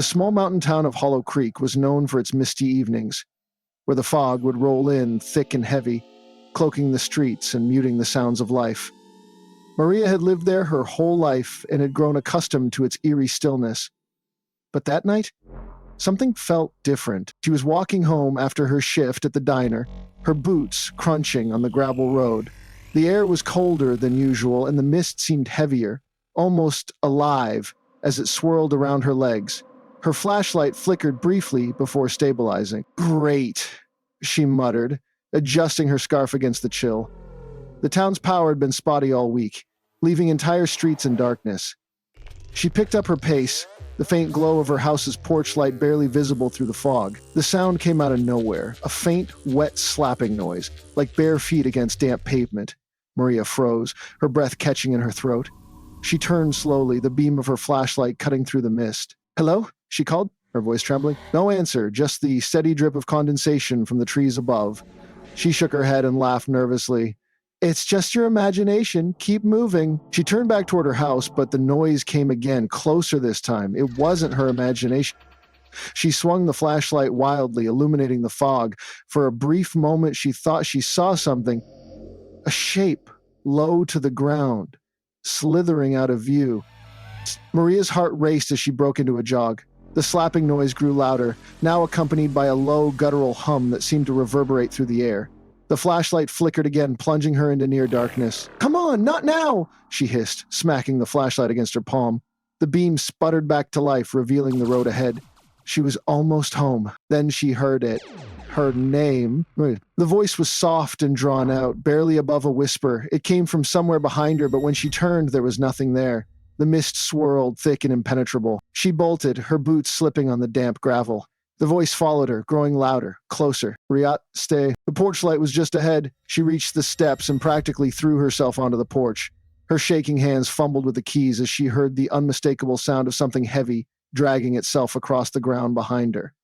small mountain town of Hollow Creek was known for its misty evenings, where the fog would roll in thick and heavy, cloaking the streets and muting the sounds of life. Maria had lived there her whole life and had grown accustomed to its eerie stillness. But that night, something felt different. She was walking home after her shift at the diner, her boots crunching on the gravel road. The air was colder than usual, and the mist seemed heavier, almost alive, as it swirled around her legs. Her flashlight flickered briefly before stabilizing. "Great," she muttered, adjusting her scarf against the chill. The town's power had been spotty all week, leaving entire streets in darkness. She picked up her pace, the faint glow of her house's porch light barely visible through the fog. The sound came out of nowhere, a faint, wet slapping noise, like bare feet against damp pavement. Maria froze, her breath catching in her throat. She turned slowly, the beam of her flashlight cutting through the mist. "Hello?" she called, her voice trembling. No answer, just the steady drip of condensation from the trees above. She shook her head and laughed nervously. "It's just your imagination. Keep moving." She turned back toward her house, but the noise came again, closer this time. It wasn't her imagination. She swung the flashlight wildly, illuminating the fog. For a brief moment, she thought she saw something. A shape, low to the ground, slithering out of view. Maria's heart raced as she broke into a jog. The slapping noise grew louder, now accompanied by a low, guttural hum that seemed to reverberate through the air. The flashlight flickered again, plunging her into near darkness. "Come on, not now!" she hissed, smacking the flashlight against her palm. The beam sputtered back to life, revealing the road ahead. She was almost home. Then she heard it. Her name. The voice was soft and drawn out, barely above a whisper. It came from somewhere behind her, but when she turned, there was nothing there. The mist swirled, thick and impenetrable. She bolted, her boots slipping on the damp gravel. The voice followed her, growing louder, closer. "Riat, stay." The porch light was just ahead. She reached the steps and practically threw herself onto the porch. Her shaking hands fumbled with the keys as she heard the unmistakable sound of something heavy dragging itself across the ground behind her.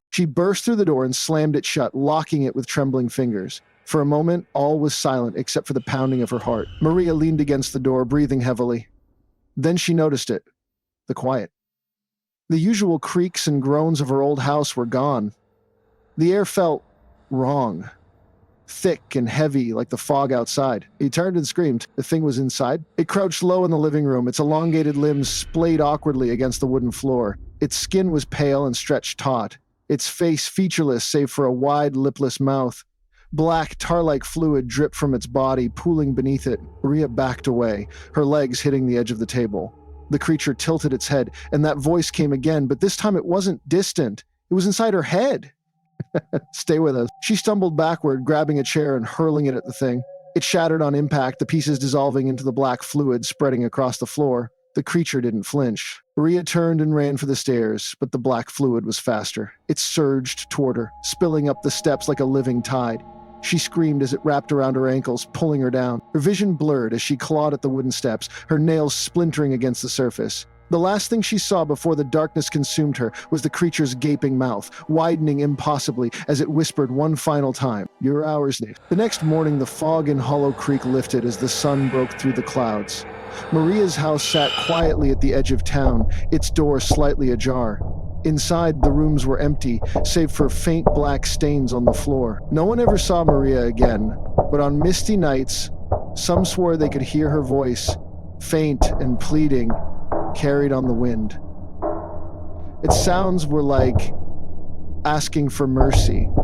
She burst through the door and slammed it shut, locking it with trembling fingers. For a moment, all was silent except for the pounding of her heart. Maria leaned against the door, breathing heavily. Then she noticed it. The quiet. The usual creaks and groans of her old house were gone. The air felt wrong. Thick and heavy like the fog outside. He turned and screamed. The thing was inside. It crouched low in the living room, its elongated limbs splayed awkwardly against the wooden floor. Its skin was pale and stretched taut, its face featureless save for a wide, lipless mouth. Black, tar-like fluid dripped from its body, pooling beneath it. Maria backed away, her legs hitting the edge of the table. The creature tilted its head, and that voice came again, but this time it wasn't distant. It was inside her head. "Stay with us." She stumbled backward, grabbing a chair and hurling it at the thing. It shattered on impact, the pieces dissolving into the black fluid spreading across the floor. The creature didn't flinch. Maria turned and ran for the stairs, but the black fluid was faster. It surged toward her, spilling up the steps like a living tide. She screamed as it wrapped around her ankles, pulling her down. Her vision blurred as she clawed at the wooden steps, her nails splintering against the surface. The last thing she saw before the darkness consumed her was the creature's gaping mouth, widening impossibly as it whispered one final time, "Your hours." The next morning, the fog in Hollow Creek lifted as the sun broke through the clouds. Maria's house sat quietly at the edge of town, its door slightly ajar. Inside, the rooms were empty, save for faint black stains on the floor. No one ever saw Maria again, but on misty nights, some swore they could hear her voice, faint and pleading, carried on the wind. Its sounds were like asking for mercy.